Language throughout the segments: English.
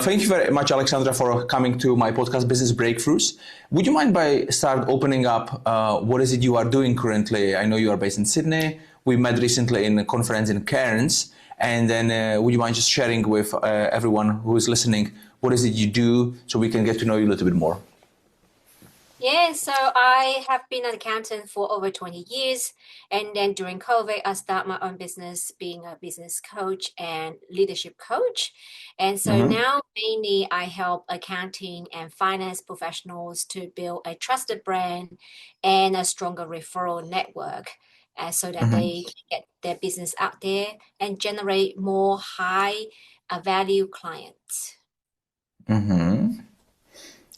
Thank you very much, Alexandra, for coming to my podcast, Business Breakthroughs. Would you mind by start opening up what is it you are doing currently? I know you are based in Sydney. We met recently in a conference in Cairns. And then would you mind just sharing with everyone who is listening, what is it you do so we can get to know you a little bit more? Yeah, so I have been an accountant for over 20 years. And then during COVID, I started my own business being a business coach and leadership coach. And so Mm-hmm. now mainly I help accounting and finance professionals to build a trusted brand and a stronger referral network so that Mm-hmm. they can get their business out there and generate more high value clients. Mm-hmm.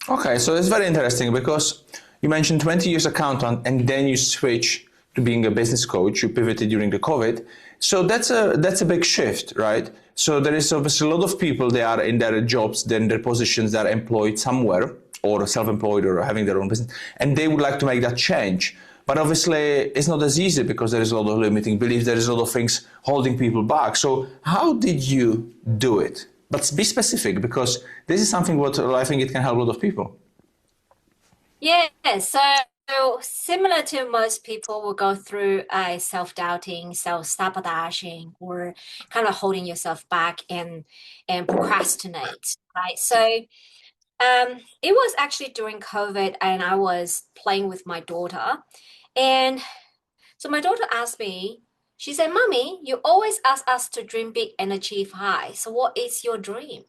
Okay, so it's very interesting because you mentioned 20 years accountant and then you switch to being a business coach. You pivoted during the COVID. So that's a big shift, right? So there is obviously a lot of people, they are in their jobs, then their positions, they're employed somewhere or self-employed or having their own business, and they would like to make that change. But obviously it's not as easy because there is a lot of limiting beliefs, there is a lot of things holding people back. So how did you do it? But be specific because this is something what I think it can help a lot of people. Yeah, so similar to most people will go through a self-doubting, self-sabotaging, or kind of holding yourself back and procrastinate, right? It was actually during COVID, and I was playing with my daughter, and so my daughter asked me, she said, "Mommy, you always ask us to dream big and achieve high. So what is your dream?"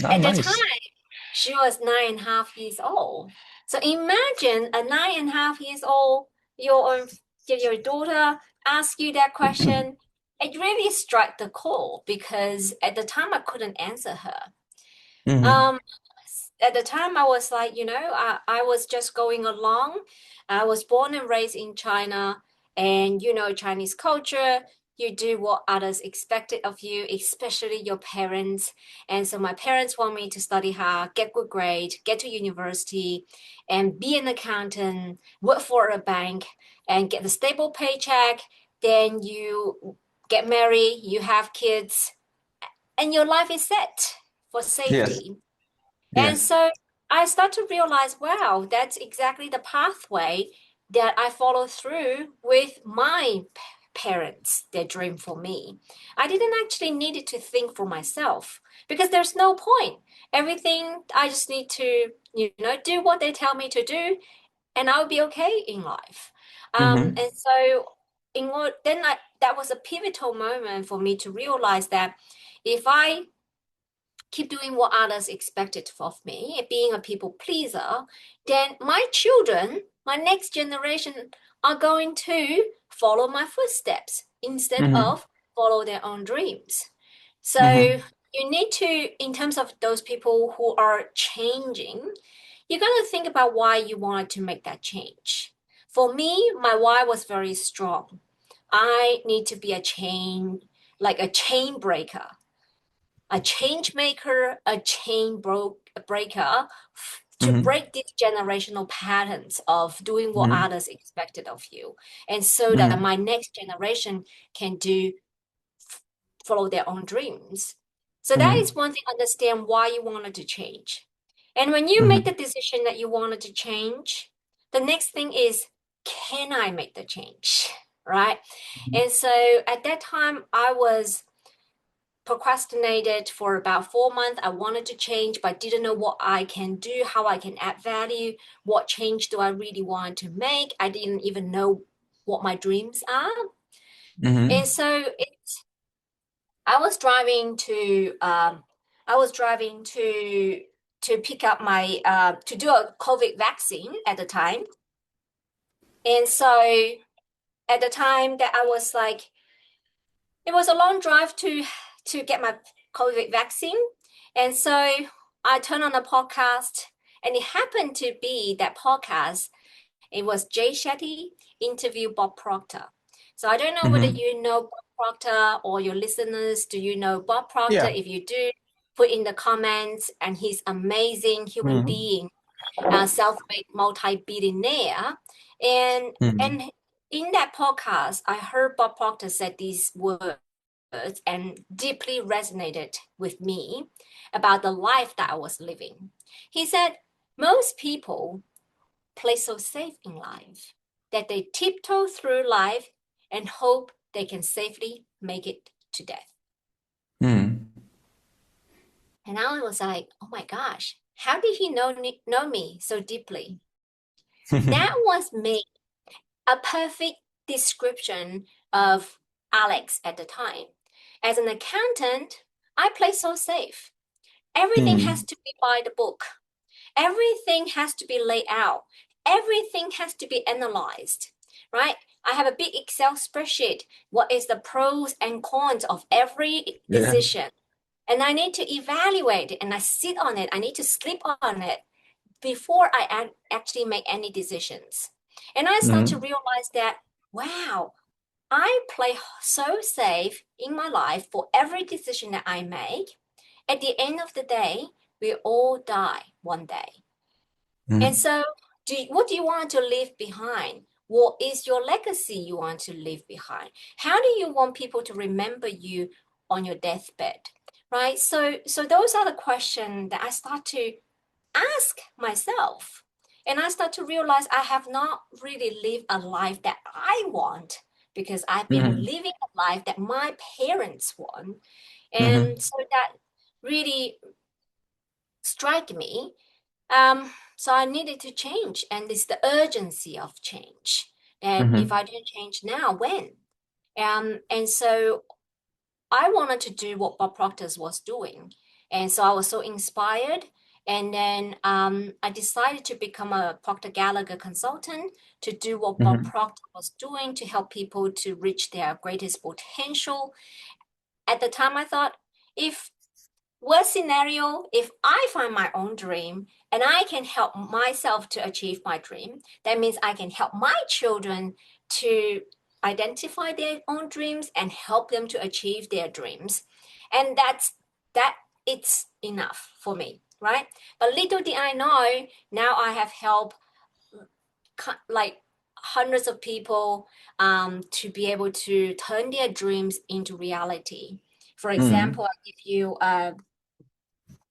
Oh, At the time, nice. she was 9.5 years old. So imagine a 9.5 years old, your your daughter ask you that question. It really struck the core because at the time I couldn't answer her. Mm-hmm. Um, at the time I was like, I was just going along. I was born and raised in China, and Chinese culture, you do what others expected of you, especially your parents. And so my parents want me to study hard, get good grade, get to university, and be an accountant, work for a bank, and get a stable paycheck. Then you get married, you have kids, and your life is set for Yes. safety. And Yes. so I start to realize, wow, that's exactly the pathway that I follow through with my parents, their dream for me. I didn't actually need it to think for myself because there's no point. Everything I just need to, do what they tell me to do, and I'll be okay in life. Mm-hmm. And so that was a pivotal moment for me to realize that if I keep doing what others expected of me, being a people pleaser, then my children, my next generation, are going to follow my footsteps instead Mm-hmm. of follow their own dreams. So Mm-hmm. you need to, in terms of those people who are changing, you got to think about why you wanted to make that change. For me, my why was very strong. I need to be like a chain breaker, a change maker, a breaker to Mm-hmm. break these generational patterns of doing what Mm-hmm. others expected of you. And so that Mm-hmm. my next generation can do follow their own dreams. So that is Mm-hmm. one thing, understand why you wanted to change. And when you make Mm-hmm. the decision that you wanted to change, the next thing is, can I make the change? Right. And so at that time, I was procrastinated for about 4 months. I wanted to change, but didn't know what I can do, how I can add value, what change do I really want to make. I didn't even know what my dreams are. And Mm-hmm. so I was driving to pick up my to do a COVID vaccine at the time. And so at the time that I was like, it was a long drive to get my COVID vaccine. And so I turned on a podcast, and it happened to be that podcast. It was Jay Shetty interview Bob Proctor. So I don't know whether Mm-hmm. you know Bob Proctor or your listeners. Do you know Bob Proctor? Yeah. If you do, put in the comments. And he's amazing human Mm-hmm. being, self-made multi-billionaire. And Mm-hmm. and in that podcast, I heard Bob Proctor said these words. and deeply resonated with me about the life that I was living. He said, most people play so safe in life that they tiptoe through life and hope they can safely make it to death. Mm. And I was like, oh my gosh, how did he know me so deeply? That was me, a perfect description of Alex at the time. As an accountant, I play so safe. Everything has Mm. to be by the book. Everything has to be laid out. Everything has to be analyzed, right? I have a big Excel spreadsheet. What is the pros and cons of every Yeah. decision? And I need to evaluate it and I sit on it. I need to sleep on it before I actually make any decisions. And I start to Mm. realize that, wow, I play so safe in my life for every decision that I make. At the end of the day, we all die one day. And Mm. so, what do you want to leave behind? What is your legacy you want to leave behind? How do you want people to remember you on your deathbed? Right? So those are the questions that I start to ask myself. And I start to realize I have not really lived a life that I want because I've been Mm. living a life that my parents want. Mm. And so that really struck me. So I needed to change, and it's the urgency of change. And if Mm. I don't change now, when? And so I wanted to do what Bob Proctor was doing. And so I was so inspired. And then I decided to become a Proctor Gallagher consultant to do what Bob Mm. Proctor was doing to help people to reach their greatest potential. At the time, I thought, if worst scenario, if I find my own dream and I can help myself to achieve my dream, that means I can help my children to identify their own dreams and help them to achieve their dreams. And that it's enough for me, right? But little did I know, now I have helped like hundreds of people to be able to turn their dreams into reality. For example, Mm. I give you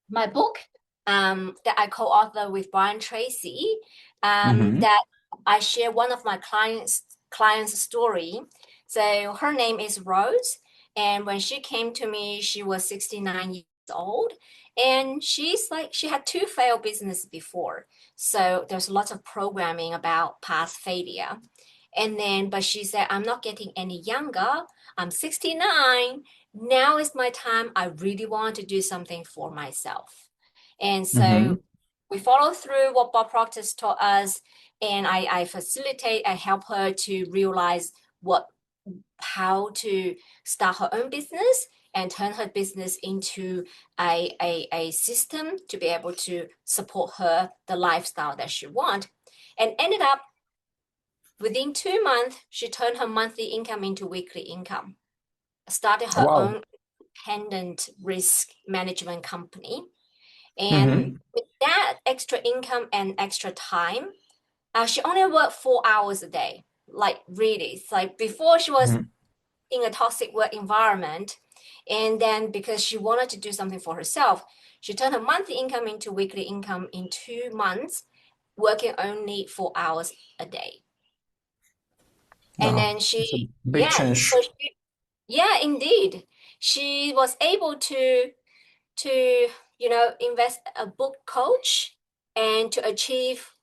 my book that I co-author with Brian Tracy, Mm. that I share one of my clients' story. So her name is Rose, and when she came to me, she was 69 years old, and she had two failed business before. So there's lots of programming about past failure. And then, but she said, I'm not getting any younger. I'm 69. Now is my time. I really want to do something for myself. And Mm. so we follow through what Bob Proctor taught us, and I facilitate, I help her to realize how to start her own business and turn her business into a system to be able to support her the lifestyle that she wants. And ended up within 2 months, she turned her monthly income into weekly income, started her Wow. own independent risk management company. And Mm. with that extra income and extra time, she only worked 4 hours a day. Like really, it's like before she was Mm. in a toxic work environment, and then because she wanted to do something for herself, she turned her monthly income into weekly income in 2 months, working only 4 hours a day. And Wow. then It's a she, big yeah, change. yeah, indeed, she was able to invest a book coach and to achieve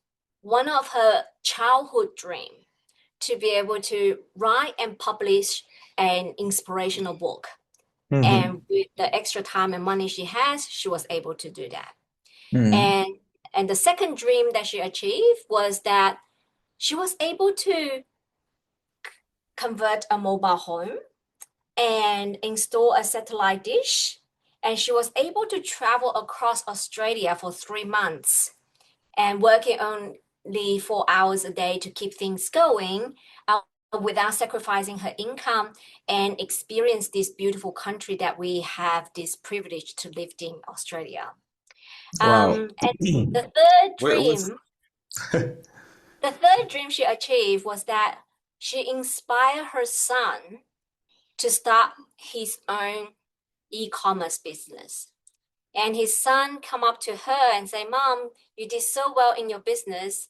one of her childhood dream to be able to write and publish an inspirational book. And Mm. with the extra time and money she has, she was able to do that. Mm. And the second dream that she achieved was that she was able to convert a mobile home and install a satellite dish. And she was able to travel across Australia for 3 months and working only 4 hours a day to keep things going without sacrificing her income and experience this beautiful country that we have this privilege to live in Australia. Wow. And the third Wait, what's dream, the third dream she achieved was that she inspired her son to start his own e-commerce business. And his son come up to her and say, Mom, you did so well in your business.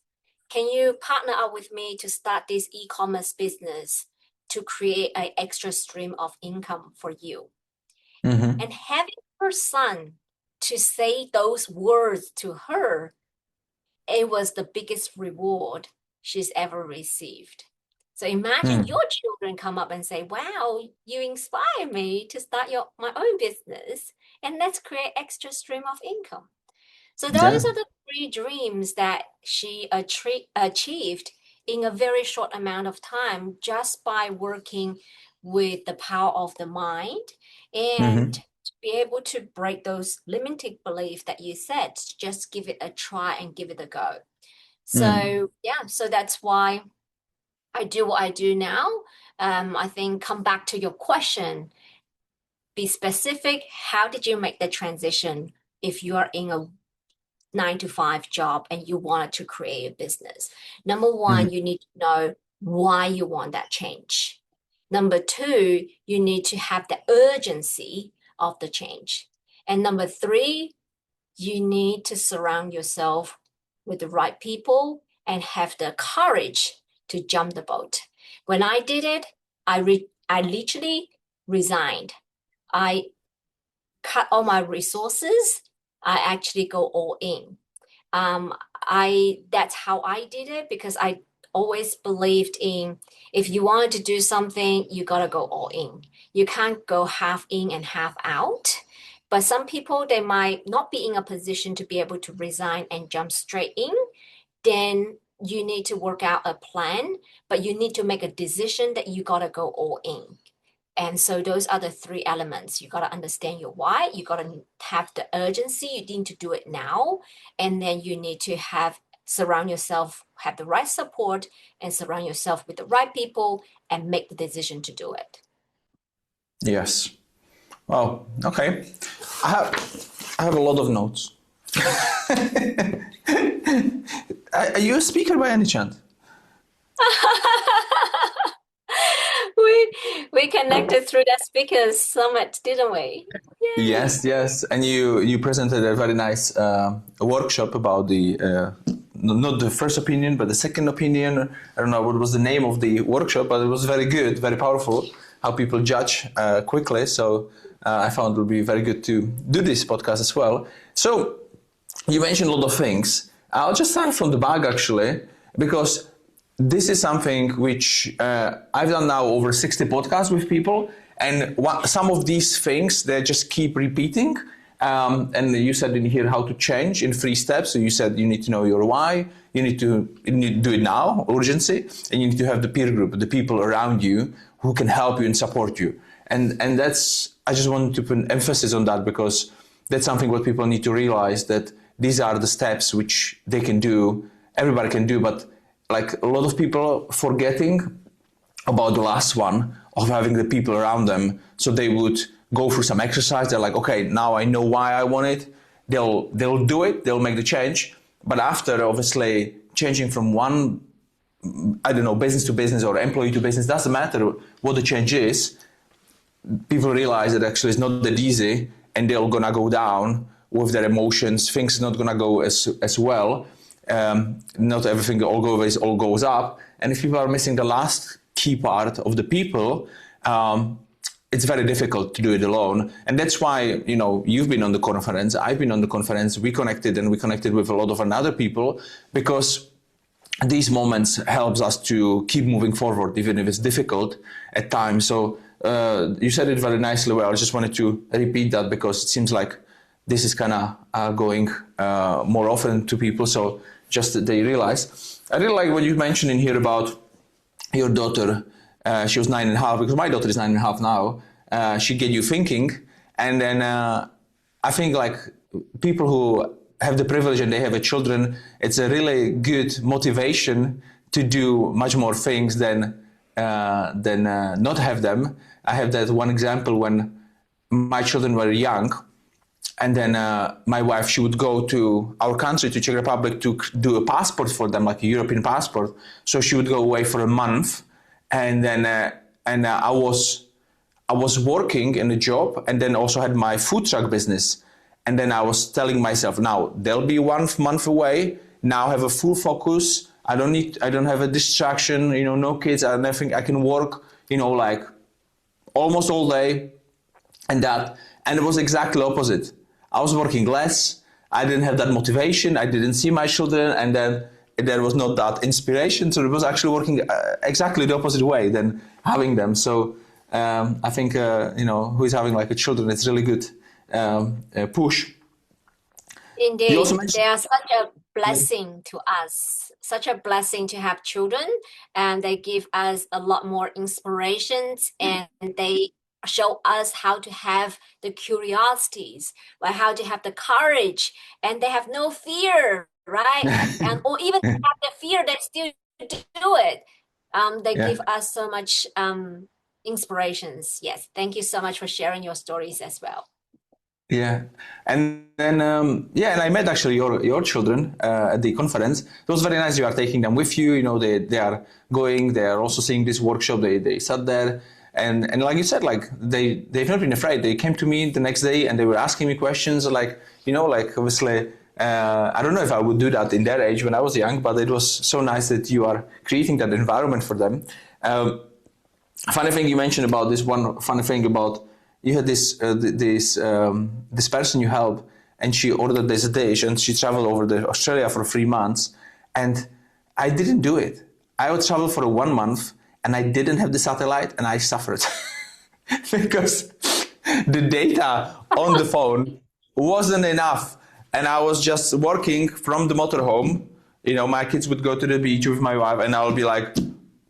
Can you partner up with me to start this e-commerce business to create an extra stream of income for you? Mm-hmm. And having her son to say those words to her, it was the biggest reward she's ever received. So imagine your children come up and say, wow, you inspire me to start my own business, and let's create extra stream of income. So those Yeah. are the 3 dreams that she achieved in a very short amount of time just by working with the power of the mind and Mm-hmm. to be able to break those limiting beliefs that you said, just give it a try and give it a go. So yeah, so that's why I do what I do now. I think come back to your question, be specific. How did you make the transition if you are in a 9 to 5 job and you wanted to create a business? Number Mm-hmm. one, you need to know why you want that change. Number two, you need to have the urgency of the change. And number three, you need to surround yourself with the right people and have the courage to jump the boat. When I did it, I literally resigned. I cut all my resources. I actually go all in. That's how I did it, because I always believed in, if you wanted to do something, you gotta go all in. You can't go half in and half out. But some people, they might not be in a position to be able to resign and jump straight in. Then you need to work out a plan, but you need to make a decision that you gotta go all in. And so those are the 3 elements. You got to understand your why. You got to have the urgency. You need to do it now. And then you need to surround yourself, have the right support, and surround yourself with the right people and make the decision to do it. Yes. Oh, okay. I have a lot of notes. Are you a speaker by any chance? We connected through that speakers summit, didn't we? Yay. Yes. And you presented a very nice workshop about the not the first opinion, but the second opinion. I don't know what was the name of the workshop, but it was very good, very powerful. How people judge quickly. So I found it would be very good to do this podcast as well. So you mentioned a lot of things. I'll just start from the back actually, because this is something which I've done now over 60 podcasts with people, and some of these things, they just keep repeating. And you said in here how to change in 3 steps. So you said you need to know your why, you need to do it now, urgency, and you need to have the peer group, the people around you who can help you and support you. And that's, I just wanted to put emphasis on that, because that's something what people need to realize, that these are the steps which they can do, everybody can do, but like a lot of people forgetting about the last one of having the people around them. So they would go through some exercise. They're like, okay, now I know why I want it. They'll do it. They'll make the change. But after obviously changing from one, I don't know, business to business or employee to business, doesn't matter what the change is. People realize that actually it's not that easy, and they're gonna go down with their emotions. Things are not gonna go as well. Not everything always all goes up. And if people are missing the last key part of the people, it's very difficult to do it alone. And that's why, you've been on the conference, I've been on the conference, we connected with a lot of other people, because these moments helps us to keep moving forward, even if it's difficult at times. So you said it very nicely. Well, I just wanted to repeat that, because it seems like this is kind of going more often to people. So just that they realize. I really like what you mentioned in here about your daughter. She was 9.5, because my daughter is 9.5 now. She get you thinking. And then I think like people who have the privilege and they have a children, it's a really good motivation to do much more things than not have them. I have that one example when my children were young. And then my wife, she would go to our country, to Czech Republic, to do a passport for them, like a European passport. So she would go away for a month. And then I I was working in a job and then also had my food truck business. And then I was telling myself, now they'll be 1 month away. Now I have a full focus. I don't have a distraction, no kids, I nothing. I can work, like almost all day and it was exactly opposite. I was working less. I didn't have that motivation. I didn't see my children, and then there was not that inspiration. So it was actually working exactly the opposite way than having them. So I think who is having like a children, it's really good push. You also Indeed, they mentioned, are such a yeah, blessing to us, such a blessing to have children, and they give us a lot more inspirations and they show us how to have the curiosities, like how to have the courage, and they have no fear, right? And or even have the fear, they still do it. They yeah. give us so much inspirations. Yes, thank you so much for sharing your stories as well. Yeah, and then and I met actually your children at the conference. It was very nice. You are taking them with you. They are going. They are also seeing this workshop. They sat there, and like you said, like they've not been afraid. They came to me the next day and they were asking me questions. Like like obviously. I don't know if I would do that in their age when I was young, but it was so nice that you are creating that environment for them. Um, Funny thing you mentioned about this one funny thing about you had this person you help and she ordered this dish and she traveled over to Australia for 3 months and I didn't do it. I would travel for 1 month and I didn't have the satellite and I suffered because the data on the phone wasn't enough and I was just working from the motorhome. My kids would go to the beach with my wife and I would be like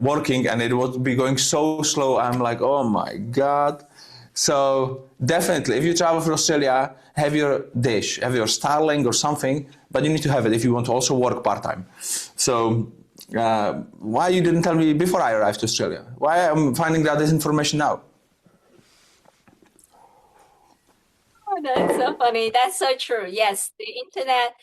working and it would be going so slow. I'm like, oh my God. So definitely, if you travel for Australia, have your dish, have your Starling or something, but you need to have it if you want to also work part-time. So why you didn't tell me before I arrived to Australia? Why I'm finding out this information now? Oh, that's so funny. That's so true. Yes, the internet,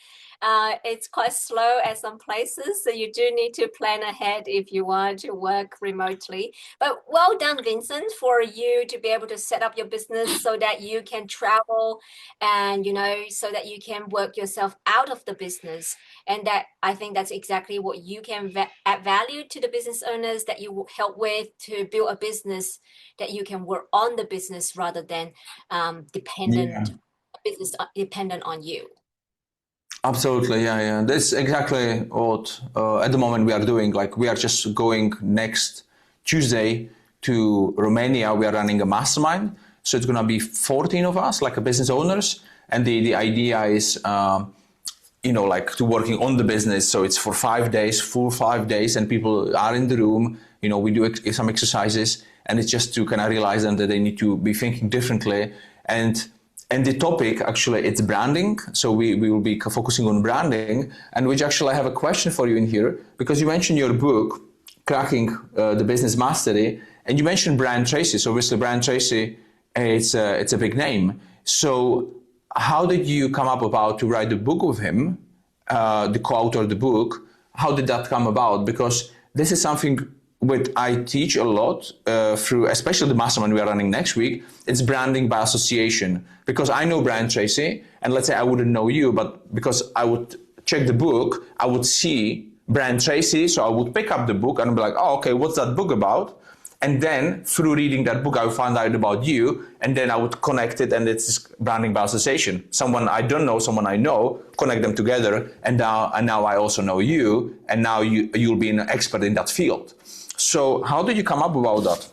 it's quite slow at some places, so you do need to plan ahead if you want to work remotely. But well done, Vincent, for you to be able to set up your business so that you can travel and, so that you can work yourself out of the business. And that I think that's exactly what you can add value to the business owners that you help with to build a business that you can work on the business rather than Yeah. business dependent on you. Absolutely, yeah, yeah. That's exactly what at the moment we are doing. Like we are just going next Tuesday to Romania. We are running a mastermind, so it's gonna be 14 of us, like a business owners, and the idea is, like to working on the business. So it's for 5 days, full 5 days, and people are in the room. We do some exercises, and it's just to kind of realize them that they need to be thinking differently and the topic, actually, it's branding. So we will be focusing on branding, and which actually I have a question for you in here, because you mentioned your book, Cracking the Business Mastery, and you mentioned Brian Tracy. So obviously Brian Tracy, it's a big name. So how did you come up about to write the book with him, the co-author of the book? How did that come about? Because this is something which I teach a lot through, especially the mastermind we are running next week. It's branding by association. Because I know Brian Tracy, and let's say I wouldn't know you, but because I would check the book, I would see Brian Tracy, so I would pick up the book and be like, oh, okay, what's that book about? And then through reading that book, I would find out about you, and then I would connect it, and it's branding by association. Someone I don't know, someone I know, connect them together, and now I also know you, and now you'll be an expert in that field. So how did you come up about that?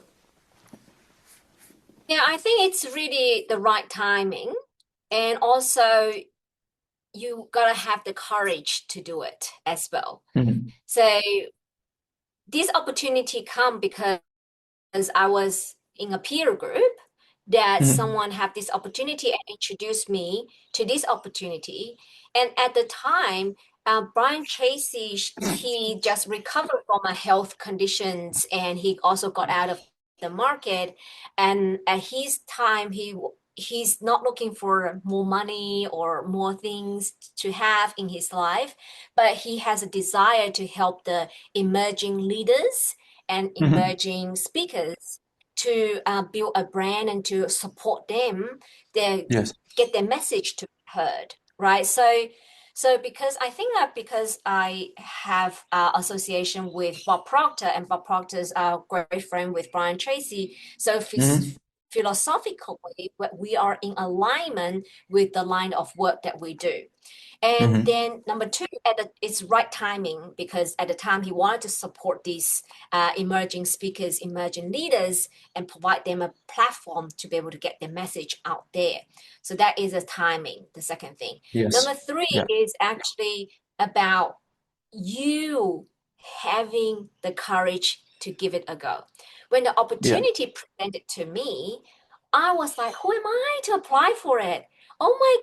Yeah, I think it's really the right timing. And also, you gotta have the courage to do it as well. Mm-hmm. So this opportunity come because I was in a peer group that Mm-hmm. someone had this opportunity and introduced me to this opportunity. And at the time, Brian Tracy, he just recovered from a health conditions and he also got out of the market. And at his time, he's not looking for more money or more things to have in his life, but he has a desire to help the emerging leaders and Mm-hmm. emerging speakers to build a brand and to support them, they Yes. get their message to be heard, right? So because I think that because I have association with Bob Proctor, and Bob Proctor's a great friend with Brian Tracy, so philosophically we are in alignment with the line of work that we do. And then number two, it's right timing, because at the time he wanted to support these emerging speakers, emerging leaders, and provide them a platform to be able to get their message out there. So that is a timing, the second thing. Yes. Number three Yeah. is actually about you having the courage to give it a go. When the opportunity presented to me, I was like, who am I to apply for it? Oh my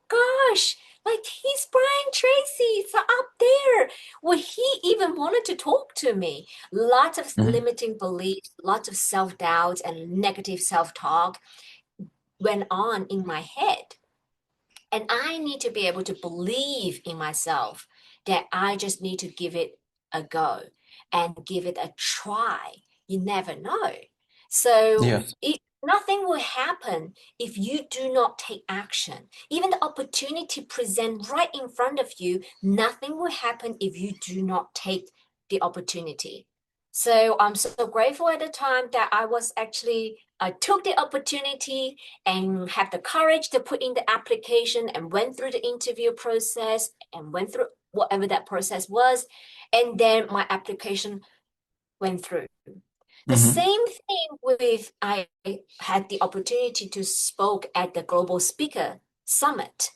gosh, like he's Brian Tracy, it's up there. Well, he even wanted to talk to me. Lots of limiting beliefs, lots of self-doubt and negative self-talk went on in my head. And I need to be able to believe in myself that I just need to give it a go and give it a try. You never know. So nothing will happen if you do not take action. Even the opportunity present right in front of you, nothing will happen if you do not take the opportunity. So I'm so grateful at the time that I took the opportunity and have the courage to put in the application and went through the interview process and went through whatever that process was. And then my application went through. The same thing with, I had the opportunity to spoke at the Global Speaker Summit.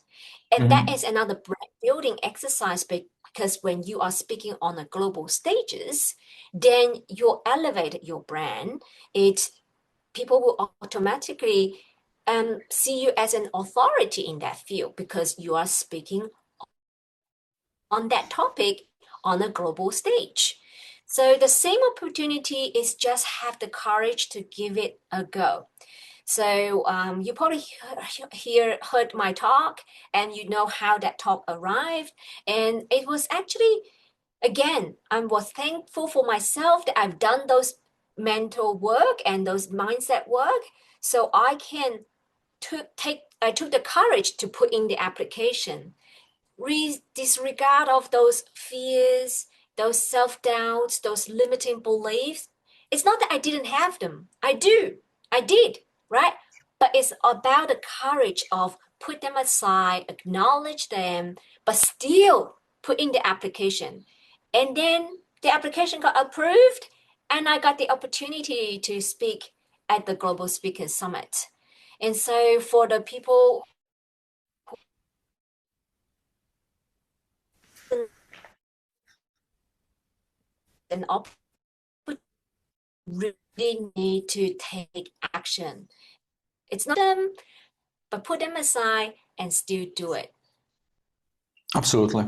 And that is another brand building exercise, because when you are speaking on the global stages, then you elevate your brand. People will automatically see you as an authority in that field because you are speaking on that topic on a global stage. So the same opportunity is just have the courage to give it a go. So you probably heard my talk, and you know how that talk arrived. And it was actually, again, I was thankful for myself that I've done those mental work and those mindset work, so I took the courage to put in the application. Disregard of those fears, those self-doubts, those limiting beliefs. It's not that I didn't have them. I did, right? But it's about the courage of put them aside, acknowledge them, but still put in the application. And then the application got approved, and I got the opportunity to speak at the Global Speakers Summit. And so for the people an opportunity, really need to take action. It's not them, but put them aside and still do it. Absolutely.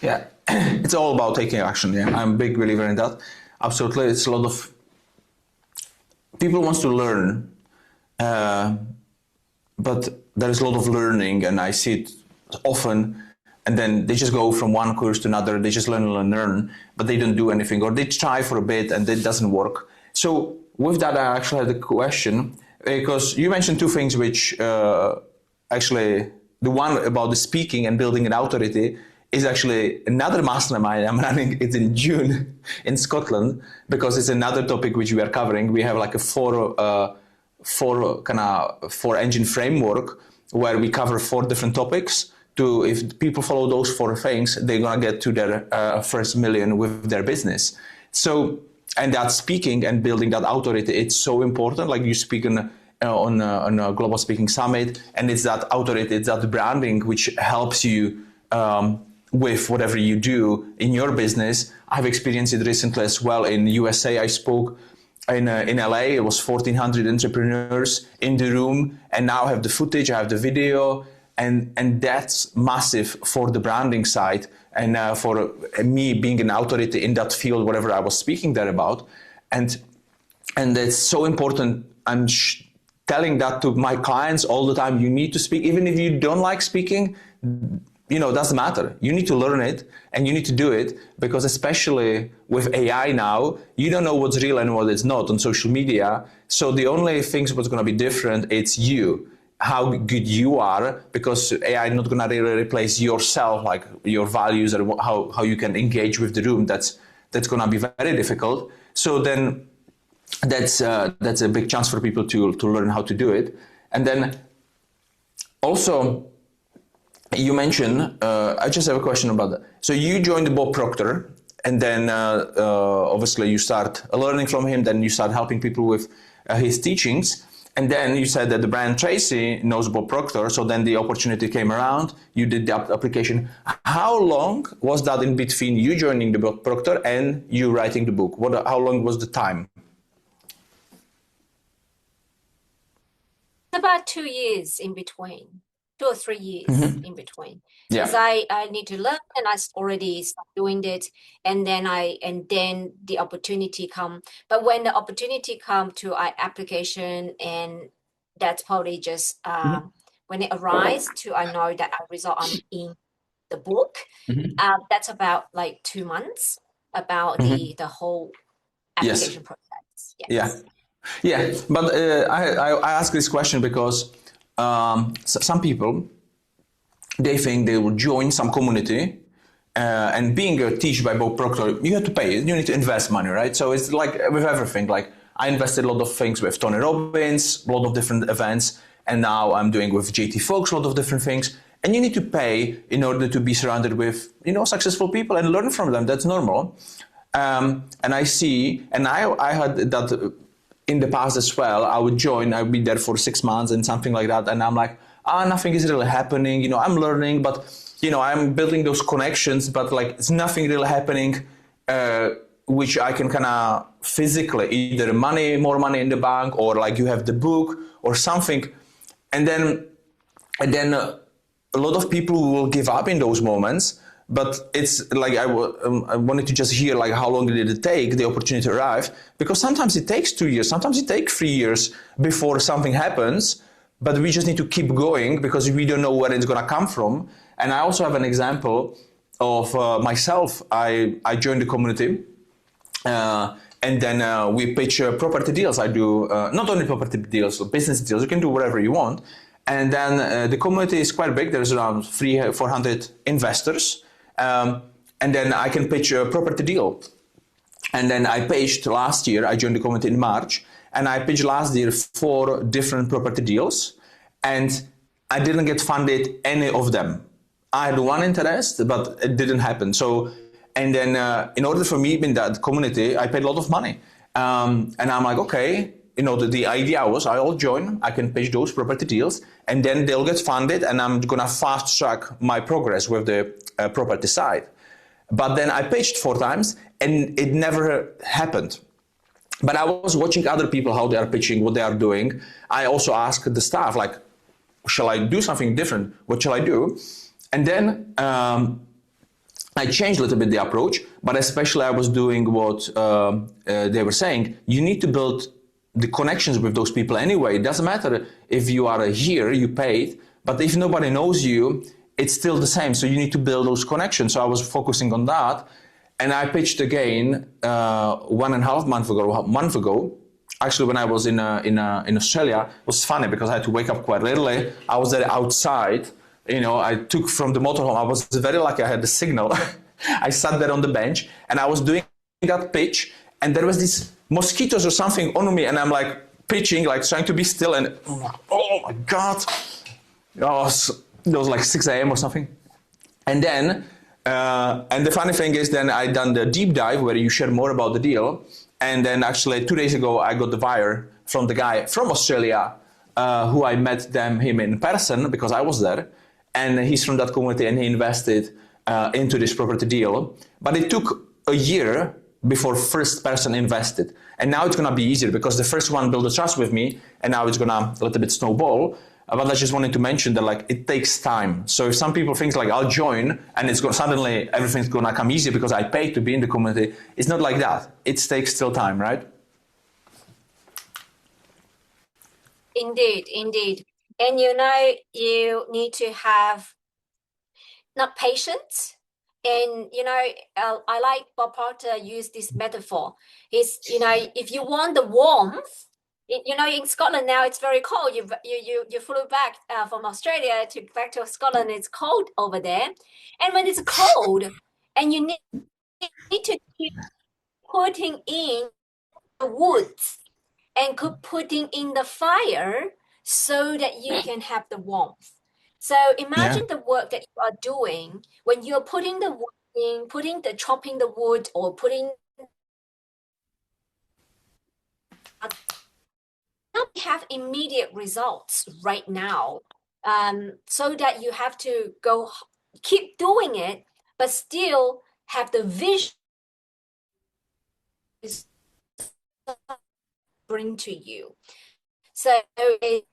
Yeah, it's all about taking action. Yeah, I'm a big believer in that. Absolutely, it's a lot of people wants to learn, but there is a lot of learning, and I see it often. And then they just go from one course to another. They just learn, but they don't do anything, or they try for a bit and it doesn't work. So with that, I actually had a question, because you mentioned two things, which actually the one about the speaking and building an authority is actually another mastermind I'm running. It's in June in Scotland, because it's another topic which we are covering. We have like a four engine framework where we cover 4 different topics. If people follow those 4 things, they're gonna get to their first million with their business. So, and that speaking and building that authority, it's so important. Like you speak on a global speaking summit, and it's that authority, it's that branding which helps you with whatever you do in your business. I've experienced it recently as well. In USA, I spoke in LA. It was 1,400 entrepreneurs in the room, and now I have the footage, I have the video, and that's massive for the branding side, and for me being an authority in that field, whatever I was speaking there about, and it's so important. I'm telling that to my clients all the time. You need to speak, even if you don't like speaking. doesn't matter. You need to learn it and you need to do it, because especially with AI now, you don't know what's real and what is not on social media. So the only things what's going to be different, it's you, how good you are, because AI is not going to really replace yourself, like your values or how you can engage with the room. That's going to be very difficult. So then that's a big chance for people to learn how to do it. And then also, you mentioned, I just have a question about that. So you joined Bob Proctor, and then obviously you start learning from him, then you start helping people with his teachings. And then you said that the Brian Tracy knows Bob Proctor, so then the opportunity came around, you did the application. How long was that in between you joining the Bob Proctor and you writing the book? How long was the time? About 2 years in between. 2 or 3 years in between, because Yeah. I need to learn, and I already started doing it, and then the opportunity come. But when the opportunity come to application, and that's probably just when it arrives to I know that I result I'm in the book. That's about like 2 months about the whole Yes. application process. Yeah. Yes. Yeah. But I ask this question because some people, they think they will join some community, and being a teach by Bob Proctor, you have to pay, you need to invest money, right? So it's like with everything, like I invested a lot of things with Tony Robbins, a lot of different events, and now I'm doing with JT Folks, a lot of different things. And you need to pay in order to be surrounded with, successful people and learn from them. That's normal. And I see, and I had that in the past as well. I would join, I would be there for 6 months and something like that. And I'm like, nothing is really happening. I'm learning, but, I'm building those connections, but like it's nothing really happening, which I can kind of physically, either more money in the bank, or like you have the book or something. And then a lot of people will give up in those moments. But it's like I wanted to just hear like how long did it take the opportunity to arrive, because sometimes it takes 2 years, sometimes it takes 3 years before something happens, but we just need to keep going because we don't know where it's going to come from. And I also have an example of myself. I joined the community, and then we pitch property deals. I do not only property deals, business deals. You can do whatever you want. And then the community is quite big. There's around 400 investors. And then I can pitch a property deal. And then I pitched last year, I joined the community in March, and I pitched last year 4 different property deals, and I didn't get funded any of them. I had one interest, but it didn't happen. So, and then in order for me in that community, I paid a lot of money. And I'm like, okay, the idea was I'll join, I can pitch those property deals, and then they'll get funded, and I'm gonna fast track my progress with the property side. But then I pitched 4 times, and it never happened. But I was watching other people, how they are pitching, what they are doing. I also asked the staff, like, shall I do something different? What shall I do? And then I changed a little bit the approach, but especially I was doing what they were saying. You need to build the connections with those people anyway. It doesn't matter if you are here, you paid, but if nobody knows you, it's still the same. So you need to build those connections. So I was focusing on that. And I pitched again 1.5 months ago. Actually, when I was in Australia, it was funny because I had to wake up quite early. I was there outside. I took from the motorhome. I was very lucky. I had the signal. I sat there on the bench and I was doing that pitch. And there was this mosquitoes or something on me, and I'm like pitching, like trying to be still, and oh my God, it was like 6 a.m. or something. And then, and the funny thing is, then I done the deep dive where you share more about the deal. And then actually 2 days ago, I got the wire from the guy from Australia, who I met him in person because I was there. And he's from that community, and he invested into this property deal. But it took a year before first person invested. And now it's going to be easier because the first one built a trust with me, and now it's going to a little bit snowball. But I just wanted to mention that like it takes time. So if some people think like I'll join and it's going suddenly everything's going to come easy because I paid to be in the community, it's not like that. It takes still time, right? Indeed. And you need to have not patient. And, I like Bob Proctor used this metaphor. If you want the warmth, in Scotland now it's very cold. You flew back from Australia to back to Scotland. It's cold over there, and when it's cold, and you need to keep putting in the woods and putting in the fire so that you can have the warmth. So Yeah. imagine the work that you are doing when you're putting the wood in, chopping the wood or putting have immediate results right now. So that you have to keep doing it, but still have the vision bring to you. So it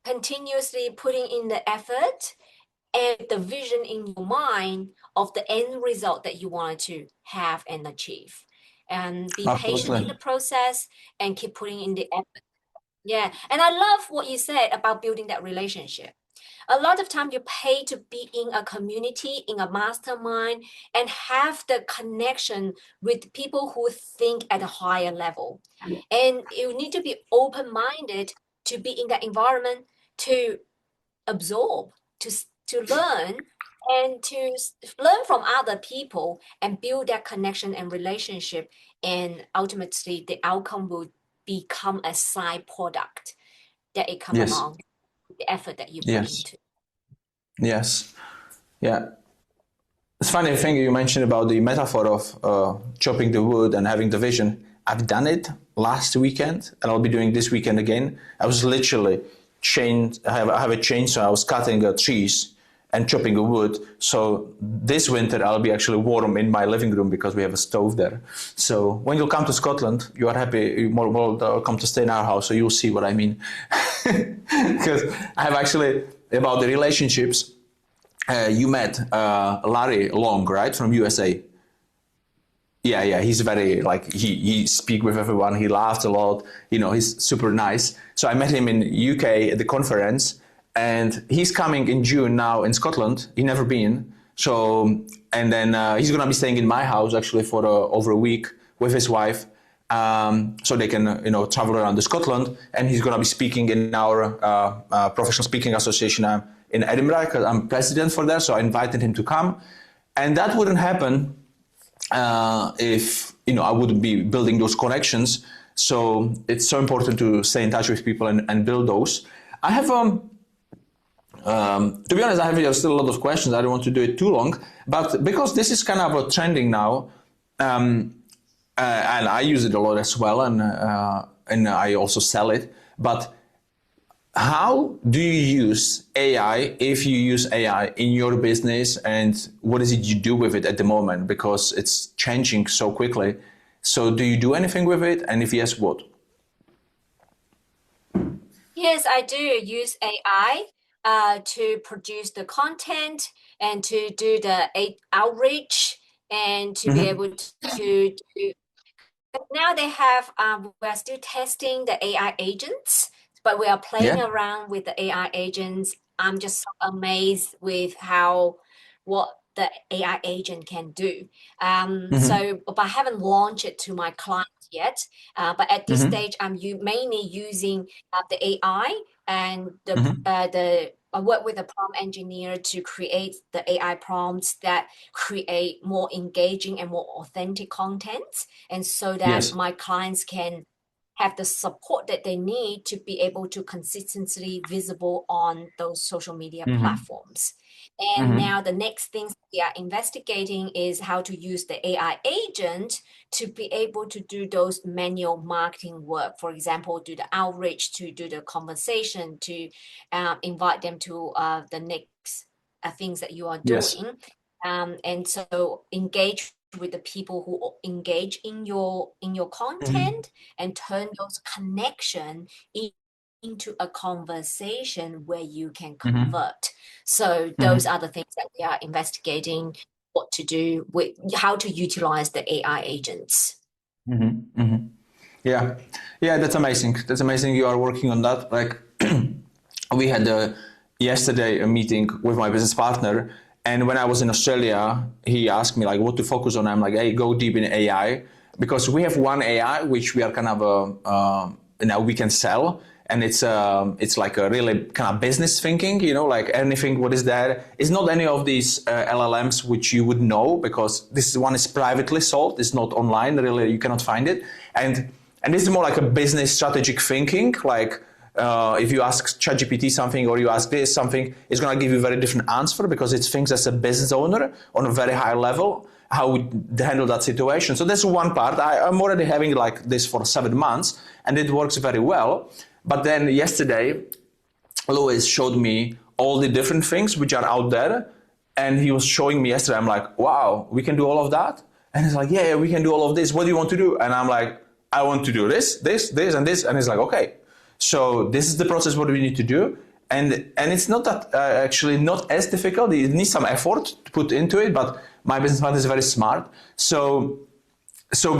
continuously putting in the effort and the vision in your mind of the end result that you wanted to have and achieve. And be patient in the Absolutely. process and keep putting in the effort. Yeah. And I love what you said about building that relationship. A lot of time you pay to be in a community, in a mastermind, and have the connection with people who think at a higher level. And you need to be open-minded to be in that environment, to absorb, to learn, and to learn from other people and build that connection and relationship. And ultimately, the outcome will become a side product that it come Yes. along the effort that you put Yes. into. Yes. Yeah. It's funny thing you mentioned about the metaphor of chopping the wood and having the vision. I've done it last weekend, and I'll be doing this weekend again. I was literally chained. I have a chainsaw. I was cutting trees and chopping the wood. So this winter I'll be actually warm in my living room because we have a stove there. So when you come to Scotland, you are happy. You're more welcome to stay in our house. So you'll see what I mean. Because I have actually about the relationships. You met Larry Long, right, from USA? Yeah, yeah, he's very like he speak with everyone. He laughed a lot. He's super nice. So I met him in UK at the conference, and he's coming in June now in Scotland. He never been. So and then he's gonna be staying in my house actually for over a week with his wife. So they can travel around the Scotland, and he's gonna be speaking in our professional speaking association in Edinburgh because I'm president for that. So I invited him to come, and that wouldn't happen if I wouldn't be building those connections. So it's so important to stay in touch with people and build those. I have to be honest, I have still a lot of questions. I don't want to do it too long, but because this is kind of a trending now, and I use it a lot as well, and I also sell it. But how do you use AI, if you use AI in your business, and what is it you do with it at the moment? Because it's changing so quickly. So do you do anything with it? And if yes, what? Yes, I do use AI to produce the content and to do the outreach and to be Mm-hmm. able to do. Now we're still testing the AI agents, but we are playing Yeah. around with the AI agents. I'm just so amazed with what the AI agent can do. Mm-hmm. But I haven't launched it to my clients yet. But at this Mm-hmm. stage, I'm mainly using the AI and Mm-hmm. I work with a prompt engineer to create the AI prompts that create more engaging and more authentic content, and so that Yes. my clients can have the support that they need to be able to consistently visible on those social media Mm-hmm. platforms. And Mm-hmm. now the next things we are investigating is how to use the AI agent to be able to do those manual marketing work. For example, do the outreach, to do the conversation, to invite them to the next things that you are Yes. doing. And so engage with the people who engage in your Mm-hmm. content and turn those connection into a conversation where you can Mm-hmm. convert. So those Mm-hmm. are the things that we are investigating what to do with how to utilize the AI agents. Mm-hmm. Mm-hmm. Yeah. Yeah, that's amazing. That's amazing you are working on that. Like we had yesterday a meeting with my business partner, And when I was in Australia, he asked me like what to focus on. I'm like, hey, go deep in AI, because we have one AI which we are kind of we can sell, and it's like a really kind of business thinking, like anything what is there. It's not any of these LLMs which you would know, because this one is privately sold. It's not online, really, you cannot find it. And this is more like a business strategic thinking, like if you ask ChatGPT something or you ask this something, it's going to give you a very different answer, because it thinks as a business owner on a very high level, how would handle that situation. So that's one part. I'm already having like this for 7 months, and it works very well. But then yesterday, Louis showed me all the different things which are out there. And he was showing me yesterday, I'm like, wow, we can do all of that? And he's like, yeah, we can do all of this. What do you want to do? And I'm like, I want to do this, this, this, and this. And he's like, okay. So this is the process, what we need to do. And it's not that actually not as difficult. It needs some effort to put into it, but my business partner is very smart. So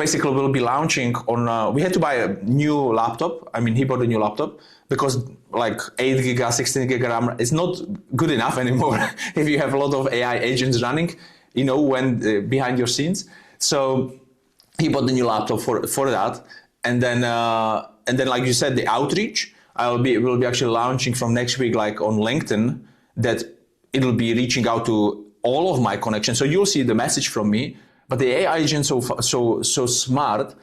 basically we'll be launching on, we had to buy a new laptop. I mean, he bought a new laptop because like 8 giga, 16 giga RAM is not good enough anymore if you have a lot of AI agents running, when behind your scenes. So he bought the new laptop for that. And then, like you said, the outreach, we'll be actually launching from next week, like on LinkedIn, that it'll be reaching out to all of my connections. So you'll see the message from me, but the AI agent so smart,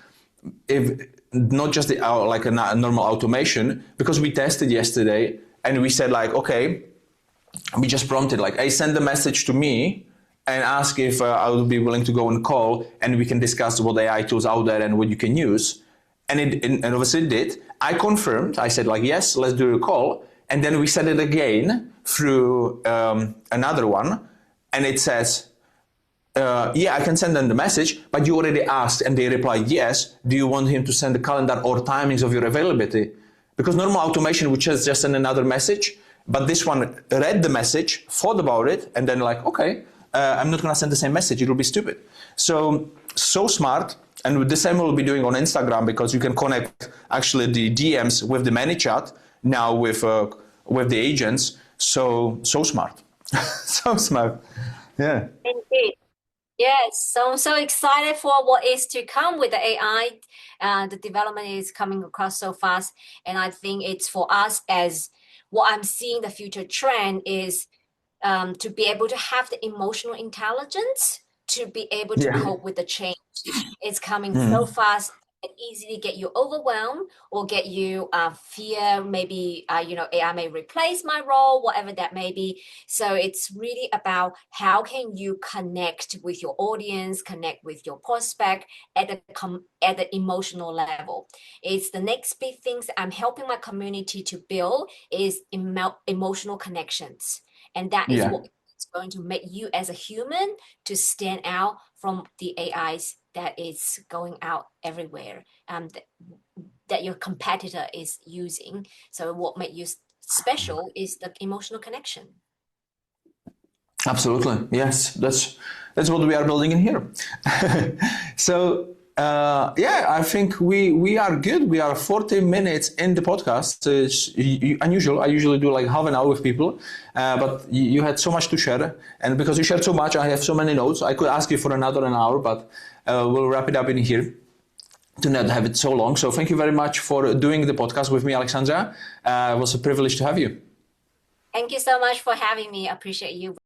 if not just like a normal automation, because we tested yesterday and we said like, okay, we just prompted like, hey, send the message to me and ask if I would be willing to go on call and we can discuss what AI tools out there and what you can use. And obviously it did. I confirmed. I said like, yes, let's do a call. And then we said it again through another one. And it says, yeah, I can send them the message, but you already asked. And they replied, yes. Do you want him to send the calendar or timings of your availability? Because normal automation would just send another message. But this one read the message, thought about it, and then like, okay, I'm not going to send the same message. It'll be stupid. So smart. And the same we'll be doing on Instagram, because you can connect actually the DMs with the ManyChat now with the agents. So smart. So smart. Yeah. Indeed. Yes, so I'm so excited for what is to come with the AI. The development is coming across so fast. And I think it's for us, as what I'm seeing the future trend is to be able to have the emotional intelligence to be able to cope with the change. It's coming so fast and easily get you overwhelmed or get you fear, maybe, AI may replace my role, whatever that may be. So it's really about how can you connect with your audience, connect with your prospect at the emotional level. It's the next big things I'm helping my community to build is emotional connections. And that is what it's going to make you as a human to stand out from the AIs that is going out everywhere, that your competitor is using. So what makes you special is the emotional connection. Absolutely. Yes, that's what we are building in here. So I think we are good. We are 40 minutes in the podcast. It's unusual. I usually do like half an hour with people, but you had so much to share. And because you shared so much, I have so many notes. I could ask you for another an hour, but we'll wrap it up in here to not have it so long. So thank you very much for doing the podcast with me, Alexandra. It was a privilege to have you. Thank you so much for having me. I appreciate you.